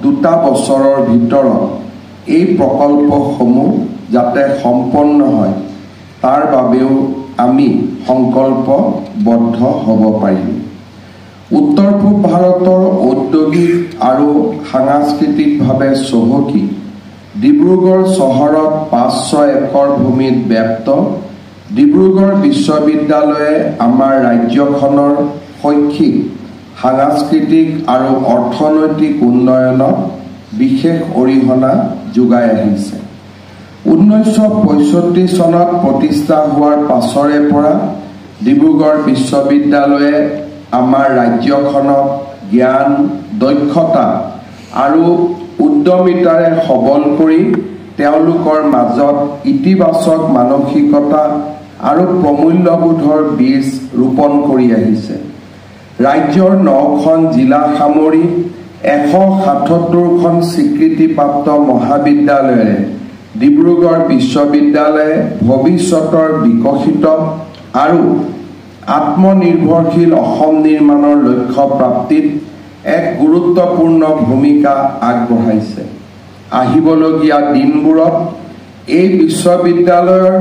2টা বছৰৰ ভিতৰত এই প্ৰকল্পসমূহ যাতে সম্পন্ন হয় তাৰ বাবেও আমি সংকল্পবদ্ধ হ'ব পাৰিম। উত্তৰ পূব ভাৰতৰ ঔদ্যোগিক আৰু সাংস্কৃতিকভাৱে চহকী ডিব্ৰুগড় চহৰত 500 একৰ ভূমিত ব্যাপ্ত ডিব্ৰুগড় বিশ্ববিদ্যালয়ে আমাৰ ৰাজ্যখনৰ শৈক্ষিক সাংস্কৃতিক আৰু অৰ্থনৈতিক উন্নয়নত বিশেষ অৰিহণা যোগাই আহিছে। 1965 চনত প্ৰতিষ্ঠা হোৱাৰ পাছৰে পৰা ডিব্ৰুগড় বিশ্ববিদ্যালয়ে আমাৰ ৰাজ্যখনক জ্ঞান, দক্ষতা আৰু উদ্যমিতাৰে সবল কৰি তেওঁলোকৰ মাজত ইতিবাচক মানসিকতা আৰু প্ৰমূল্যবোধৰ বীজ ৰোপণ কৰি আহিছে। ৰাজ্যৰ 9খন জিলা সামৰি 177খন স্বীকৃতিপ্ৰাপ্ত মহাবিদ্যালয়েৰে ডিব্ৰুগড় বিশ্ববিদ্যালয়ে ভৱিষ্যতৰ বিকশিত আৰু আত্মনিৰ্ভৰশীল অসম নিৰ্মাণৰ লক্ষ্য প্ৰাপ্তিত এক গুৰুত্বপূৰ্ণ ভূমিকা আগবঢ়াইছে। আহিবলগীয়া দিনবোৰত এই বিশ্ববিদ্যালয়ৰ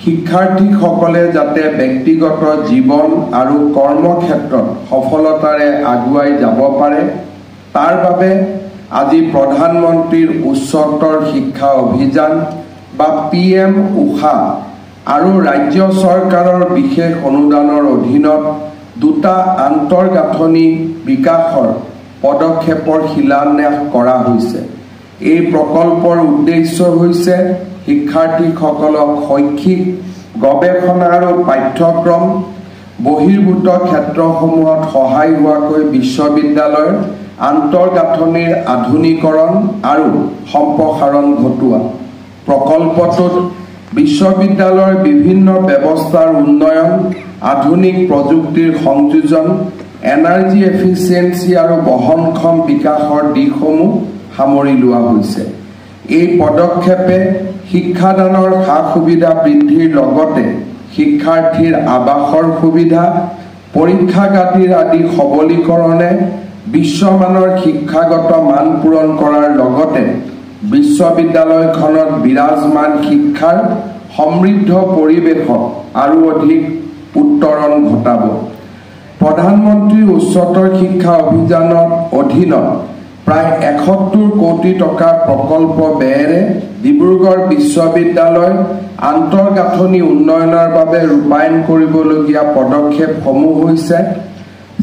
শিক্ষাৰ্থীসকলে যাতে ব্যক্তিগত জীৱন আৰু কৰ্মক্ষেত্ৰত সফলতাৰে আগুৱাই যাব পাৰে তাৰ বাবে আজি প্ৰধানমন্ত্ৰীৰ উচ্চতৰ শিক্ষা অভিযান বা PM উষা আৰু ৰাজ্য চৰকাৰৰ বিশেষ অনুদানৰ অধীনত 2টা আন্তঃগাঁথনি বিকাশৰ পদক্ষেপৰ শিলান্যাস কৰা হৈছে। এই প্ৰকল্পৰ উদ্দেশ্য হৈছে শিক্ষাৰ্থীসকলক শৈক্ষিক গৱেষণা আৰু পাঠ্যক্ৰম বহিৰ্ভূত ক্ষেত্ৰসমূহত সহায় হোৱাকৈ বিশ্ববিদ্যালয়ৰ আন্তঃগাঁথনিৰ আধুনিকৰণ আৰু সম্প্ৰসাৰণ ঘটোৱা। প্ৰকল্পটোত বিশ্ববিদ্যালয়ৰ বিভিন্ন ব্যৱস্থাৰ উন্নয়ন, আধুনিক প্ৰযুক্তিৰ সংযোজন, এনাৰ্জি এফিচিয়েঞ্চি আৰু বহনক্ষম বিকাশৰ দিশসমূহ সামৰি লোৱা হৈছে। এই পদক্ষেপে শিক্ষাদানৰ সা-সুবিধা বৃদ্ধিৰ লগতে শিক্ষাৰ্থীৰ আৱাসৰ সুবিধা, পৰীক্ষাগাঁথিৰ আদি সবলীকৰণে বিশ্বমানৰ শিক্ষাগত মান পূৰণ কৰাৰ লগতে বিশ্ববিদ্যালয়খনত বিৰাজমান শিক্ষাৰ সমৃদ্ধ পৰিৱেশত আৰু অধিক উত্তৰণ ঘটাব। প্ৰধানমন্ত্ৰী উচ্চতৰ শিক্ষা অভিযানৰ অধীনত প্ৰায় 71 কোটি টকাৰ প্ৰকল্প ব্যয়েৰে ডিব্ৰুগড় বিশ্ববিদ্যালয় আন্তঃগাঁথনি উন্নয়নৰ বাবে ৰূপায়ণ কৰিবলগীয়া পদক্ষেপসমূহ হৈছে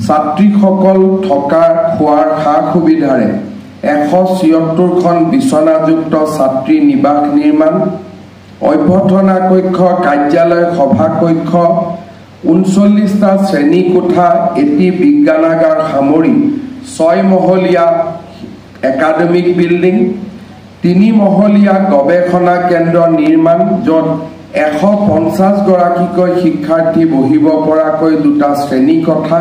ছাত্ৰীসকল থকাৰ খোৱাৰ সা-সুবিধাৰে 176খন বিচনাযুক্ত ছাত্ৰী নিবাস নিৰ্মাণ, অভ্যৰ্থনা কক্ষ, কাৰ্যালয়, সভা কক্ষ, 39টা শ্ৰেণীকোঠা, এটি বিজ্ঞানাগাৰ সামৰি 6 মহলীয়া একাডেমিক বিল্ডিং, 3 মহলীয়া গৱেষণা কেন্দ্ৰ নিৰ্মাণ য'ত 150 গৰাকীকৈ শিক্ষাৰ্থী বহিব পৰাকৈ 2টা শ্ৰেণীকোঠা,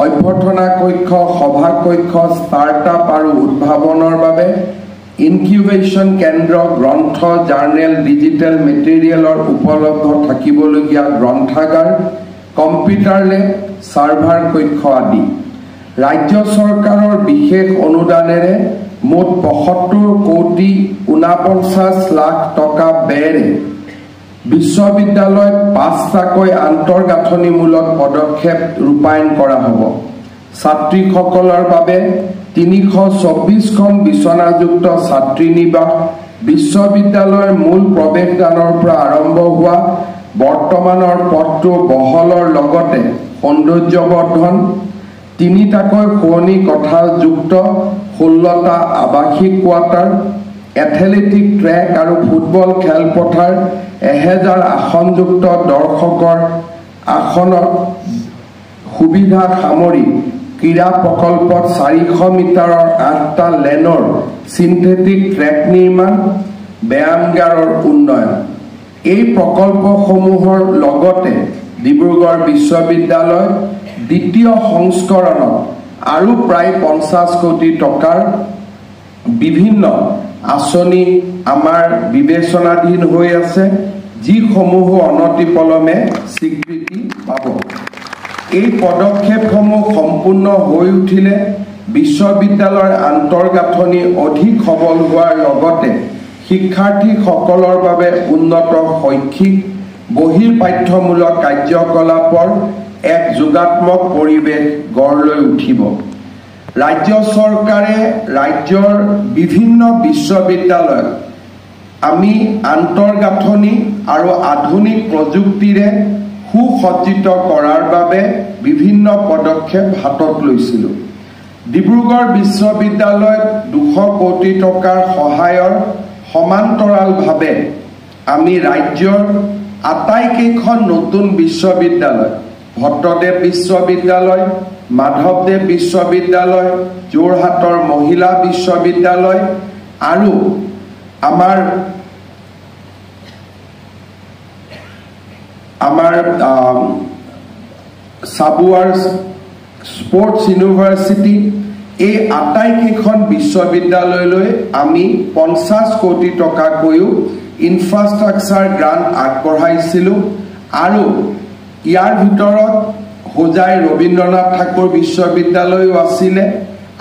অভ্যৰ্থনা কক্ষ, সভা কক্ষ, ষ্টাৰ্টআপ আৰু উদ্ভাৱনৰ বাবে ইনকিউবেশ্যন কেন্দ্ৰ, গ্ৰন্থ, জাৰ্নেল, ডিজিটেল মেটেৰিয়েলৰ উপলব্ধ থাকিবলগীয়া গ্ৰন্থাগাৰ, কম্পিউটাৰ লেব, ছাৰ্ভাৰ কক্ষ আদি। ৰাজ্য চৰকাৰৰ বিশেষ অনুদানেৰে মুঠ 72 কোটি 49 লাখ টকা ব্যয়েৰে বিশ্ববিদ্যালয়ত 5টাকৈ আন্তঃগাঁথনিমূলক পদক্ষেপ ৰূপায়ণ কৰা হ'ব। ছাত্ৰীসকলৰ বাবে 324খন বিচনাযুক্ত ছাত্ৰী নিবাস, বিশ্ববিদ্যালয়ৰ মূল প্ৰৱেশদ্বাৰৰ পৰা আৰম্ভ হোৱা বৰ্তমানৰ পথটো বহলৰ লগতে সৌন্দৰ্যবৰ্ধন, 3টাকৈ শোৱনি কোঠাযুক্ত 16টা আৱাসিক কোৱাৰ্টাৰ, এথলেটিক ট্ৰেক আৰু ফুটবল খেলপথাৰ, 1000 আসনযুক্ত দৰ্শকৰ আসনৰ সুবিধা সামৰি ক্ৰীড়া প্ৰকল্পত 400 মিটাৰৰ 8টা লেনৰ চিন্থেটিক ট্ৰেক নিৰ্মাণ, ব্যায়ামগাৰৰ উন্নয়ন। এই প্ৰকল্পসমূহৰ লগতে ডিব্ৰুগড় বিশ্ববিদ্যালয় দ্বিতীয় সংস্কৰণত আৰু প্ৰায় 50 কোটি টকাৰ বিভিন্ন আঁচনি আমাৰ বিবেচনাধীন হৈ আছে, যিসমূহ অনতিপলমে স্বীকৃতি পাব। এই পদক্ষেপসমূহ সম্পূৰ্ণ হৈ উঠিলে বিশ্ববিদ্যালয়ৰ আন্তঃগাঁথনি অধিক সবল হোৱাৰ লগতে শিক্ষাৰ্থীসকলৰ বাবে উন্নত শৈক্ষিক বহিৰ্পাঠ্যমূলক কাৰ্যকলাপৰ এক যোগাত্মক পৰিৱেশ গঢ় লৈ উঠিব। ৰাজ্য চৰকাৰে ৰাজ্যৰ বিভিন্ন বিশ্ববিদ্যালয়ত আমি আন্তঃগাঁথনি আৰু আধুনিক প্ৰযুক্তিৰে সুসজ্জিত কৰাৰ বাবে বিভিন্ন পদক্ষেপ হাতত লৈছিল। ডিব্ৰুগড় বিশ্ববিদ্যালয়ত 200 কোটি টকাৰ সহায়ৰ সমান্তৰালভাৱে আমি ৰাজ্যৰ আটাইকেইখন নতুন বিশ্ববিদ্যালয় ভট্টদেৱ বিশ্ববিদ্যালয়, মাধৱদেৱ বিশ্ববিদ্যালয়, যোৰহাটৰ মহিলা বিশ্ববিদ্যালয় আৰু আমাৰ সাবুৱাৰ স্পৰ্টছ ইউনিভাৰ্চিটি এই আটাইকেইখন বিশ্ববিদ্যালয়লৈ আমি 50 কোটি টকাকৈও ইনফ্ৰাষ্ট্ৰাকচাৰ গ্ৰান্ট আগবঢ়াইছিলোঁ আৰু ইয়াৰ ভিতৰত হোজাই ৰবীন্দ্ৰনাথ ঠাকুৰ বিশ্ববিদ্যালয়ও আছিলে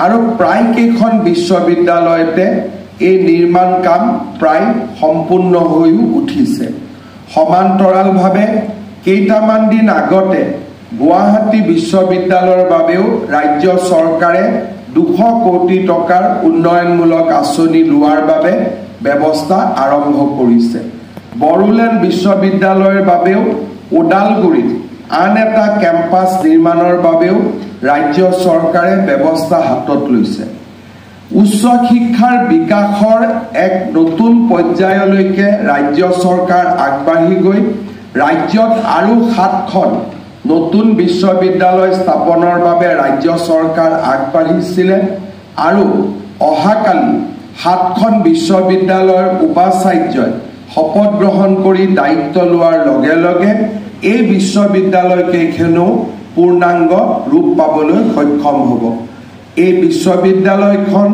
আৰু প্ৰায় কেইখন বিশ্ববিদ্যালয়তে এই নিৰ্মাণ কাম প্ৰায় সম্পূৰ্ণ হৈ উঠিছে। সমান্তৰালভাৱে কেইটামান দিন আগতে গুৱাহাটী বিশ্ববিদ্যালয়ৰ বাবেও ৰাজ্য চৰকাৰে 200 কোটি টকাৰ উন্নয়নমূলক আঁচনি লোৱাৰ বাবে ব্যৱস্থা আৰম্ভ কৰিছে। বড়োলেণ্ড বিশ্ববিদ্যালয়ৰ বাবেও ওদালগুৰিত আন এটা কেম্পাছ নিৰ্মাণৰ বাবেও ৰাজ্য চৰকাৰে ব্যৱস্থা হাতত লৈছে। উচ্চ শিক্ষাৰ বিকাশৰ এক নতুন পৰ্যায়লৈকে ৰাজ্য চৰকাৰ আগবাঢ়ি গৈ ৰাজ্যত আৰু 7খন নতুন বিশ্ববিদ্যালয় স্থাপনৰ বাবে ৰাজ্য চৰকাৰ আগবাঢ়িছিলে আৰু অহাকালি 7খন বিশ্ববিদ্যালয়ৰ উপাচাৰ্যই শপত গ্ৰহণ কৰি দায়িত্ব লোৱাৰ লগে লগে এই বিশ্ববিদ্যালয়কেইখনো পূৰ্ণাংগ ৰূপ পাবলৈ সক্ষম হ'ব। এই বিশ্ববিদ্যালয়খন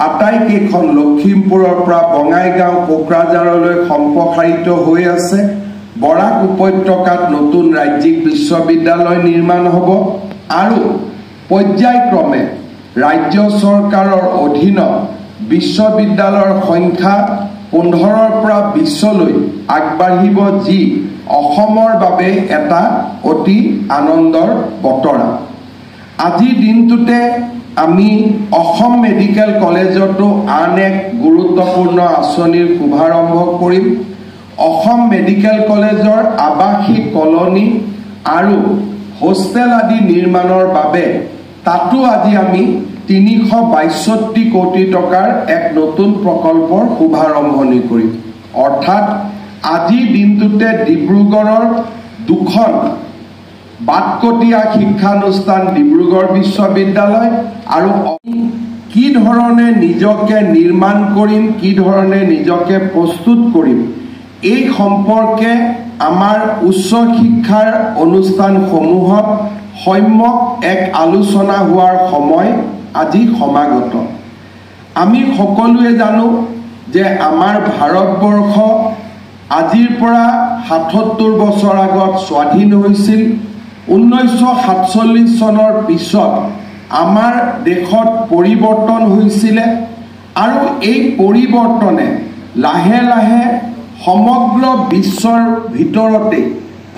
আটাইকেইখন লখিমপুৰৰ পৰা বঙাইগাঁও কোকৰাঝাৰলৈ সম্প্ৰসাৰিত হৈ আছে। বৰাক উপত্যকাত নতুন ৰাজ্যিক বিশ্ববিদ্যালয় নিৰ্মাণ হ'ব আৰু পৰ্যায়ক্ৰমে ৰাজ্য চৰকাৰৰ অধীনত বিশ্ববিদ্যালয়ৰ সংখ্যা 15ৰ পৰা 20লৈ আগবাঢ়িব, যি অসমৰ বাবে এটা অতি আনন্দৰ বতৰা। আজিৰ দিনটোতে আমি অসম মেডিকেল কলেজতো আন এক গুৰুত্বপূৰ্ণ আঁচনিৰ শুভাৰম্ভ কৰিম। অসম মেডিকেল কলেজৰ আৱাসিক কলনী আৰু হোষ্টেল আদি নিৰ্মাণৰ বাবে তাতো আজি আমি 362 কোটি টকাৰ এক নতুন প্ৰকল্পৰ শুভাৰম্ভণি কৰিম। অৰ্থাৎ আজিৰ দিনটোতে ডিব্ৰুগড়ৰ 2খন বাটকটীয়া শিক্ষানুষ্ঠান ডিব্ৰুগড় বিশ্ববিদ্যালয় আৰু কি ধৰণে নিজকে নিৰ্মাণ কৰিম, কি ধৰণে নিজকে প্ৰস্তুত কৰিম, এই সম্পৰ্কে আমাৰ উচ্চ শিক্ষাৰ অনুষ্ঠানসমূহত সম্যক এক আলোচনা হোৱাৰ সময় আজি সমাগত। আমি সকলোৱে জানো যে আমাৰ ভাৰতবৰ্ষ আজিৰ পৰা 77 বছৰ আগত স্বাধীন হৈছিল। 1947 চনৰ পিছত আমাৰ দেশত পৰিৱৰ্তন হৈছিলে আৰু এই পৰিৱৰ্তনে লাহে লাহে সমগ্ৰ বিশ্বৰ ভিতৰতে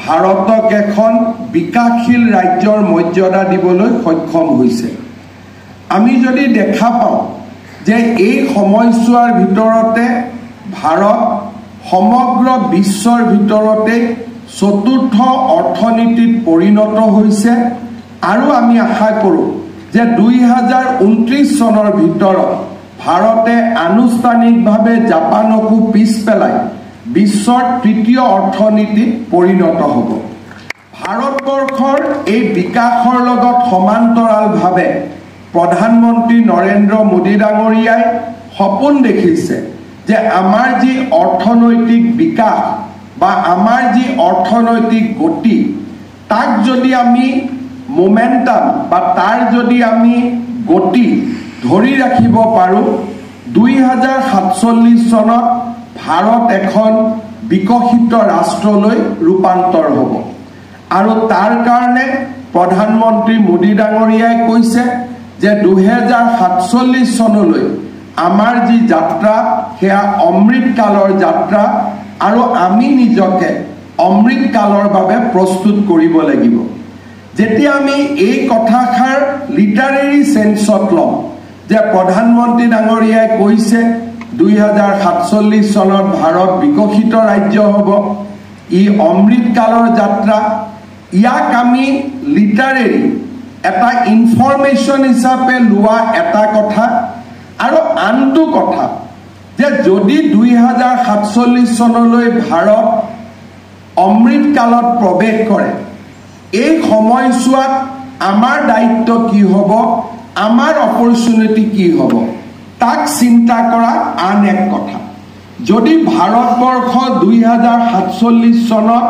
ভাৰতক এখন বিকাশশীল ৰাজ্যৰ মৰ্যাদা দিবলৈ সক্ষম হৈছে। আমি যদি দেখা পাওঁ যে এই সময়ছোৱাৰ ভিতৰতে ভাৰত সমগ্ৰ বিশ্বৰ ভিতৰতে 4ৰ্থ অৰ্থনীতিত পৰিণত হৈছে আৰু আমি আশা কৰোঁ যে 2029 চনৰ ভিতৰত ভাৰতে আনুষ্ঠানিকভাৱে জাপানকো পিছ পেলাই বিশ্বৰ 3য় অৰ্থনীতিত পৰিণত হ'ব। ভাৰতবৰ্ষৰ এই বিকাশৰ লগত সমান্তৰালভাৱে প্ৰধানমন্ত্ৰী নৰেন্দ্ৰ মোদী ডাঙৰীয়াই সপোন দেখিছে যে আমাৰ যি অৰ্থনৈতিক বিকাশ বা আমাৰ যি অৰ্থনৈতিক গতি, তাক যদি আমি মোমেন্টাম বা তাৰ যদি আমি গতি ধৰি ৰাখিব পাৰোঁ, 2047 চনত ভাৰত এখন বিকশিত ৰাষ্ট্ৰলৈ ৰূপান্তৰ হ'ব। আৰু তাৰ কাৰণে প্ৰধানমন্ত্ৰী মোদী ডাঙৰীয়াই কৈছে যে 2047 চনলৈ আমাৰ যি যাত্ৰা সেয়া অমৃতকালৰ যাত্ৰা আৰু আমি নিজকে অমৃতকালৰ বাবে প্ৰস্তুত কৰিব লাগিব যেতিয়া আমি এই কথাষাৰ লিটাৰেৰী সেন্সত লম যে প্ৰধানমন্ত্ৰী ডাঙৰীয়াই কৈছে 2047 চনত ভাৰত বিকশিত ৰাজ্য হ'ব ই অমৃতকালৰ যাত্ৰা ইয়াক আমি লিটাৰেৰী এটা ইনফৰমেশন হিচাপে লোৱা এটা কথা আৰু আনটো কথা যে যদি 2047 চনলৈ ভাৰত অমৃতকালত প্ৰৱেশ কৰে এই সময়ছোৱাত আমাৰ দায়িত্ব কি হ'ব আমাৰ অপৰচুনিটি কি হ'ব তাক চিন্তা কৰা আন এক কথা যদি ভাৰতবৰ্ষ 2047 চনত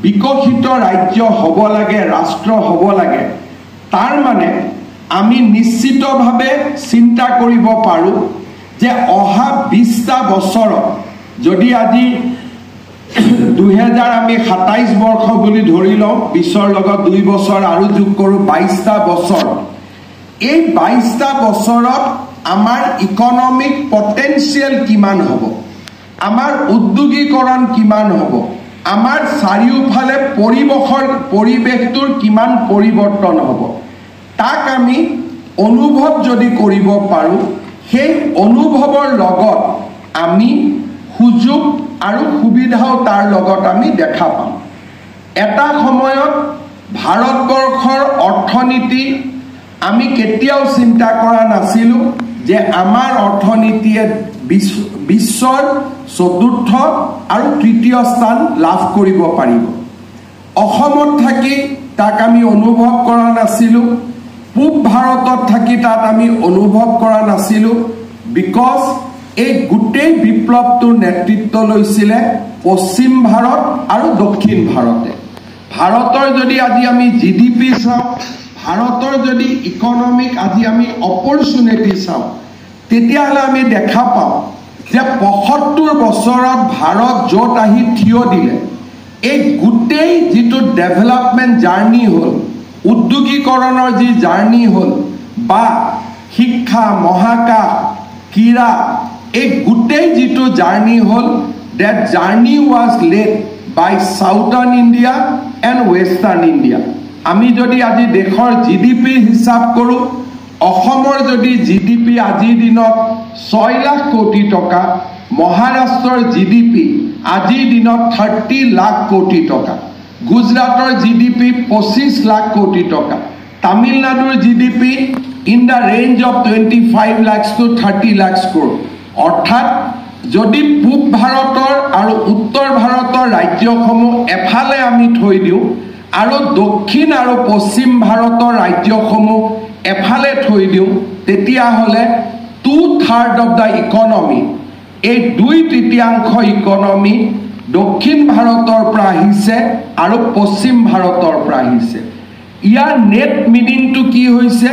বিকশিত ৰাজ্য হ'ব লাগে ৰাষ্ট্ৰ হ'ব লাগে তাৰ মানে আমি নিশ্চিতভাৱে চিন্তা কৰিব পাৰো যে অহা 20টা বছৰত যদি আজি 2027 বৰ্ষ বুলি ধৰি লওঁ 20ৰ লগত 2 বছৰ আৰু যোগ কৰোঁ 22টা বছৰ এই 22টা বছৰত আমাৰ ইকনমিক পটেনশিয়াল কিমান হ'ব আমাৰ উদ্যোগীকৰণ কিমান হ'ব আমাৰ চাৰিওফালে পৰিৱেশটোৰ কিমান পৰিৱৰ্তন হ'ব তাক আমি অনুভৱ যদি কৰিব পাৰো সেই অনুভৱৰ লগত আমি সুযোগ আৰু সুবিধাও তাৰ লগত আমি দেখা পাম এটা সময়ত ভাৰতবৰ্ষৰ অৰ্থনীতি আমি কেতিয়াও চিন্তা কৰা নাছিলো যে আমাৰ অৰ্থনীতিয়ে বিশ্বৰ চতুৰ্থ আৰু তৃতীয় স্থান লাভ কৰিব পাৰিব অসমত থাকি তাক আমি অনুভৱ কৰা নাছিলো পূব ভাৰতত থাকি তাত আমি অনুভৱ কৰা নাছিলো বিকজ এই গোটেই বিপ্লৱটোৰ নেতৃত্ব লৈছিলে পশ্চিম ভাৰত আৰু দক্ষিণ ভাৰতে ভাৰতৰ যদি আজি আমি জিডিপি চাওঁ ভাৰতৰ যদি ইকনমিক আজি আমি অপৰচুনিটি চাওঁ তেতিয়াহ'লে আমি দেখা পাওঁ যে ৭৫ বছৰত ভাৰত য'ত আহি থিয় দিলে এই গোটেই যিটো ডেভেলপমেণ্ট জাৰ্নি হ'ল উদ্যোগীকৰণৰ যি জাৰ্নি হ'ল বা শিক্ষা মহাকাশ ক্ৰীড়া এই গোটেই যিটো জাৰ্নি হ'ল that journey was led by southern India and western India আমি যদি আজি দেশৰ জিডিপি হিসাব কৰো অসমৰ যদি জিডিপি আজিৰ দিনত 6 লাখ কোটি টকা মহাৰাষ্ট্ৰৰ জিডিপি আজিৰ দিনত 30 লাখ কোটি টকা গুজৰাটৰ জিডিপি 25 লাখ কোটি টকা তামিলনাডুৰ GDP in the range of 25 lakhs to 30 lakhs crore অৰ্থাৎ যদি পূব ভাৰতৰ আৰু উত্তৰ ভাৰতৰ ৰাজ্যসমূহ এফালে আমি থৈ দিও আৰু দক্ষিণ আৰু পশ্চিম ভাৰতৰ ৰাজ্যসমূহ এফালে থৈ দিও তেতিয়া হলে 2/3 of the economy এই 2/3 ইকনমি দক্ষিণ ভাৰতৰ পৰা আহিছে আৰু পশ্চিম ভাৰতৰ পৰা আহিছে ইয়াৰ নেট মিনিংটো কি হৈছে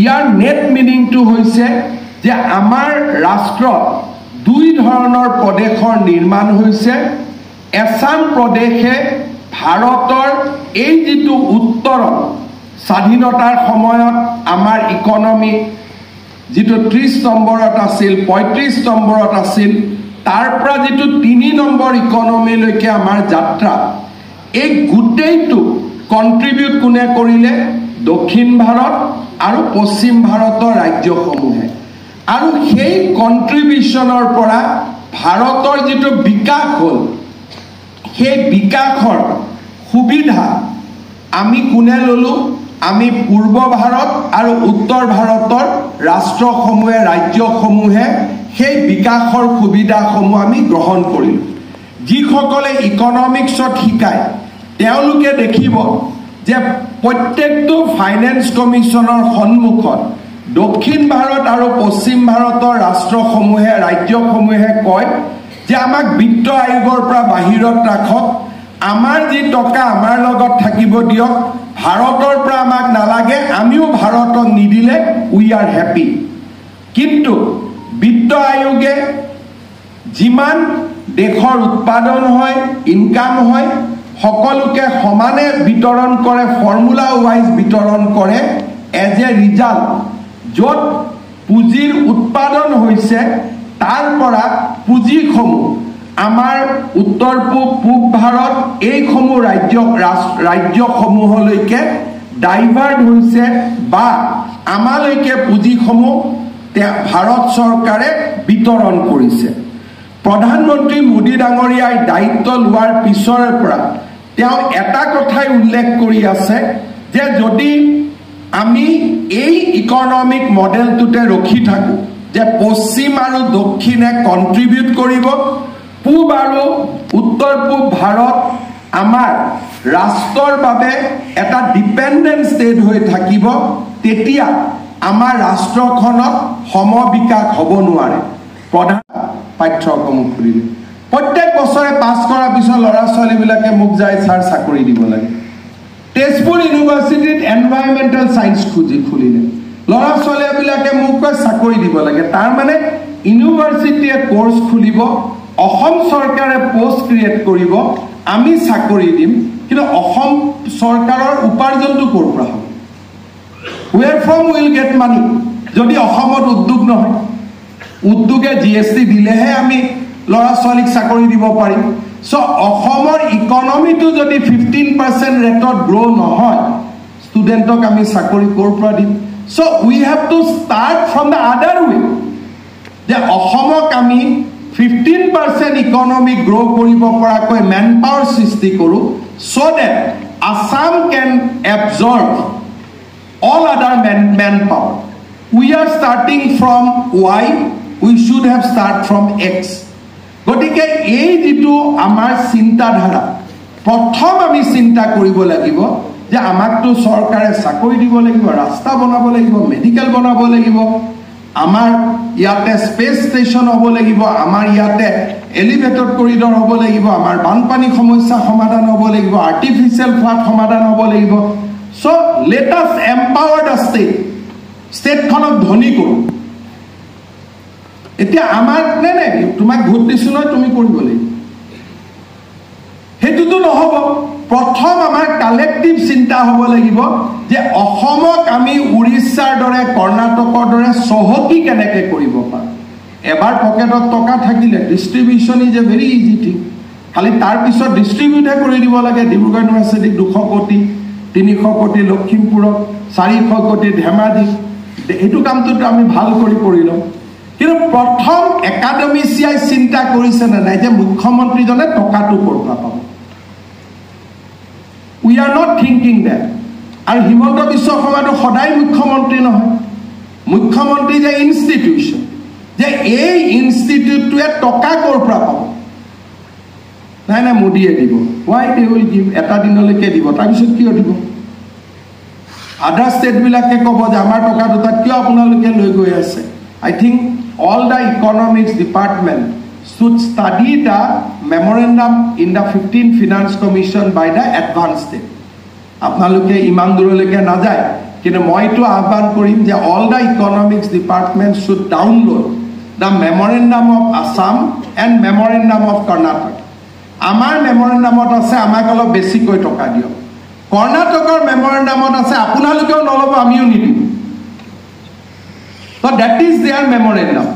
ইয়াৰ নেট মিনিংটো হৈছে যে আমাৰ ৰাষ্ট্ৰ দুই ধৰণৰ প্ৰদেশৰ নিৰ্মাণ হৈছে এছাম প্ৰদেশে ভাৰতৰ এই যিটো উত্তৰত স্বাধীনতাৰ সময়ত আমাৰ ইকনমি যিটো 30 নম্বৰত আছিল 35 নম্বৰত আছিল তাৰ পৰা যিটো 3 নম্বৰ ইকনমিলৈকে আমাৰ যাত্ৰা এই গোটেইটো কন্ট্ৰিবিউট কোনে কৰিলে দক্ষিণ ভাৰত আৰু পশ্চিম ভাৰতৰ ৰাজ্যসমূহে আৰু সেই কন্ট্ৰিবিউশনৰ পৰা ভাৰতৰ যিটো বিকাশ হ'ল সেই বিকাশৰ সুবিধা আমি কোনে ললো আমি পূৰ্ব ভাৰত আৰু উত্তৰ ভাৰতৰ ৰাষ্ট্ৰসমূহে ৰাজ্যসমূহে সেই বিকাশৰ সুবিধাসমূহ আমি গ্ৰহণ কৰিলো যিসকলে ইকনমিক্সত শিকায় তেওঁলোকে দেখিব যে প্ৰত্যেকটো ফাইনেন্স কমিশনৰ সন্মুখত দক্ষিণ ভাৰত আৰু পশ্চিম ভাৰতৰ ৰাষ্ট্ৰসমূহে ৰাজ্যসমূহে কয় যে আমাক বিত্ত আয়োগৰ পৰা বাহিৰত ৰাখক আমাৰ যি টকা আমাৰ লগত থাকিব দিয়ক ভাৰতৰ পৰা আমাক নালাগে আমিও ভাৰতক নিদিলে উই আৰ হ্যাপি কিন্তু বিত্ত আয়োগে যিমান দেশৰ উৎপাদন হয় ইনকাম হয় সকলোকে সমানে বিতৰণ কৰে ফৰ্মুলা ওয়াইজ বিতৰণ কৰে এজ এ ৰিজাল্ট য'ত পুঁজিৰ উৎপাদন হৈছে তাৰ পৰা পুঁজিসমূহ আমাৰ উত্তৰ পূব ভাৰত এইসমূহ ৰাজ্যসমূহলৈকে ডাইভাৰ্ট হৈছে বা আমালৈকে পুঁজিসমূহ ভাৰত চৰকাৰে বিতৰণ কৰিছে প্ৰধানমন্ত্ৰী মোদী ডাঙৰীয়াই দায়িত্ব লোৱাৰ পিছৰে পৰা তেওঁ এটা কথাই উল্লেখ কৰি আছে যে যদি আমি এই ইকনমিক মডেলটোতে ৰখি থাকো যে পশ্চিম আৰু দক্ষিণে কন্ট্ৰিবিউট কৰিব পূব আৰু উত্তৰ পূব ভাৰত আমাৰ ৰাষ্ট্ৰৰ বাবে এটা ডিপেন্ডেন্ট ষ্টেট হৈ থাকিব তেতিয়া আমাৰ ৰাষ্ট্ৰখনত সমবিকাশ হ'ব নোৱাৰে প্ৰধান পাঠ্যক্ৰম খুলিলে প্ৰত্যেক বছৰে পাছ কৰাৰ পিছত ল'ৰা ছোৱালীবিলাকে মোক যায় ছাৰ চাকৰি দিব লাগে তেজপুৰ ইউনিভাৰ্চিটিত এনভাইৰনমেণ্টেল ছায়েন্স খুলিলে ল'ৰা ছোৱালীবিলাকে মোক কয় চাকৰি দিব লাগে তাৰ মানে ইউনিভাৰ্চিটিয়ে কোৰ্চ খুলিব অসম চৰকাৰে পোষ্ট ক্ৰিয়েট কৰিব আমি চাকৰি দিম কিন্তু অসম চৰকাৰৰ উপাৰ্জনটো ক'ৰ পৰা হ'ব where from will get money যদি অসমত উদ্যোগ নহয় উদ্যোগে জিএসটি দিলেহে আমি ল'ৰা ছোৱালীক চাকৰি দিব পাৰিম সো অসমৰ ইকনমিটো যদি 15% ৰেটত গ্ৰো নহয় ষ্টুডেণ্টক আমি চাকৰি ক'ৰ পৰা দিম so we have to start from the other way যে অসমক আমি 15% ইকনমিক গ্ৰো কৰিব পৰাকৈ মেন পাৱাৰ সৃষ্টি কৰোঁ so that Assam can absorb all other manpower. We are starting from Y, we should have started from X. গতিকে এই যেটো আমাৰ চিন্তাধাৰা প্ৰথম আমি চিন্তা কৰিব লাগিব যে আমাকতো চৰকাৰে চাকৰি দিব লাগিব ৰাস্তা বনাব লাগিব মেডিকেল বনাব লাগিব আমাৰ ইয়াতে স্পেচ ষ্টেচন হ'ব লাগিব আমাৰ ইয়াতে এলিভেটেড কৰিডৰ হ'ব লাগিব আমাৰ বানপানী সমস্যা সমাধান হ'ব লাগিব আৰ্টিফিচিয়েল ফ্লাড সমাধান হ'ব লাগিব so let us empower the ষ্টেটখনক ধনী কৰোঁ এতিয়া আমাৰ নে তোমাক ভোট দিছো নহয় তুমি কৰিব লাগিব হেতুটো নহব প্ৰথম আমাৰ কালেক্টিভ চিন্তা হ'ব লাগিব যে অসমক আমি উৰিষ্যাৰ দৰে কৰ্ণাটকৰ দৰে সহকি কেনেকৈ কৰিব পাৰোঁ এবাৰ পকেটত টকা থাকিলে distribution is a very easy thing খালি তাৰ পিছত ডিষ্ট্ৰিবিউটহে কৰি দিব লাগে ডিব্ৰুগড় ইউনিভাৰ্চিটিক 200 কোটি 300 কোটি লখিমপুৰক 400 কোটি ধেমাজি এইটো কামটোতো আমি ভাল কৰি কৰিলোঁ কিন্তু প্ৰথম একাডেমিচিয়াই চিন্তা কৰিছে নাই যে মুখ্যমন্ত্ৰীজনে টকাটো ক'ৰ পৰা পাব we are not thinking that আৰু হিমন্ত বিশ্ব শৰ্মাটো সদায় মুখ্যমন্ত্ৰী নহয় মুখ্যমন্ত্ৰী যে ইনষ্টিটিউচন যে এই ইনষ্টিটিউটটোৱে টকা ক'ৰ পৰা পাব নাই নাই মোদীয়ে দিব why they will give এটা দিনলৈকে দিব তাৰপিছত কিয় দিব আদাৰ ষ্টেটবিলাকে ক'ব যে আমাৰ টকা দুটা কিয় আপোনালোকে লৈ গৈ আছে I think all the economics department should study the memorandum in the 15th Finance Commission by the advanced state. আপোনালোকে ইমান দূৰলৈকে নাযায় কিন্তু মইতো আহ্বান কৰিম যে all the economics department should download the memorandum of Assam and memorandum of Karnataka. আমাৰ মেমৰেণ্ডামত আছে আমাক অলপ বেছিকৈ টকা দিয়ক কৰ্ণাটকৰ মেমৰেণ্ডামত আছে আপোনালোকেও নল'ব আমিও নিদিম So that is their memorandum.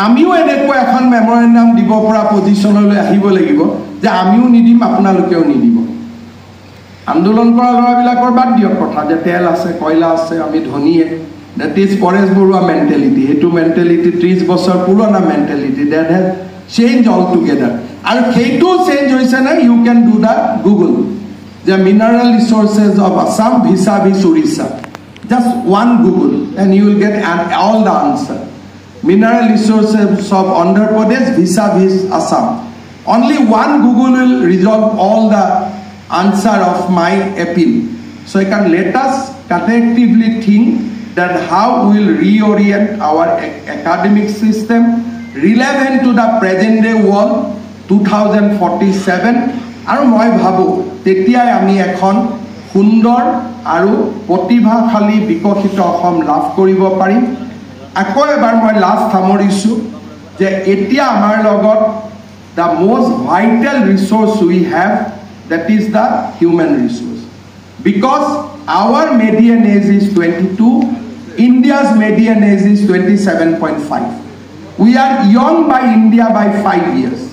আমিও এনেকুৱা এখন মেমৰেণ্ডাম দিব পৰা পজিশনলৈ আহিব লাগিব যে আমিও নিদিম আপোনালোকেও নিদিব আন্দোলন কৰা ল'ৰাবিলাকৰ বাদ দিয়ক কথা যে তেল আছে কয়লা আছে আমি ধনীয়ে that is Paresh Barua mentality সেইটো মেণ্টেলিটি 30 বছৰ পুৰণা mentality that has changed altogether আৰু সেইটো চেঞ্জ হৈছে না you can do the Google the mineral resources of Assam vis-a-vis Orissa just one Google and you will get all the answer mineral resources of Andhra Pradesh vis-a-vis Assam only one Google will resolve all the answer of my appeal so I can let us collectively think that how we will reorient our academic system relevant to the present day world 2047 আৰু মই ভাবো তেতিয়াই আমি এখন সুন্দৰ আৰু প্ৰতিভাশালী বিকশিত অসম লাভ কৰিব পাৰিম আকৌ এবাৰ মই লাষ্ট সামৰিছো যে এতিয়া আমাৰ লগত the most vital resource we have that is the human resource because our median age is 22 India's median age is 27.5. We are young by India by 5 years.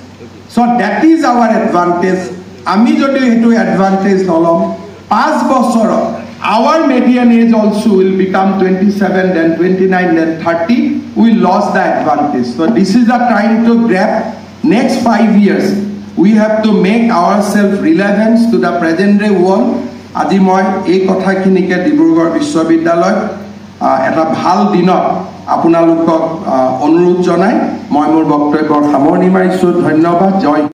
So that is our advantage. Ami jodi etu advantage nolom 5 বছৰত our median age also will become 27, then 29, then 30. We lost the advantage. So this is the time to grab. Next 5 years, we have to make ourselves relevant to the present day world. Adi moi ei kotha khinike Dibrugarh Biswabidyalay eta bhal dinot আপোনালোকক অনুৰোধ জনাই মই মোৰ বক্তব্যৰ সামৰণি মাৰিছো। ধন্যবাদ। জয়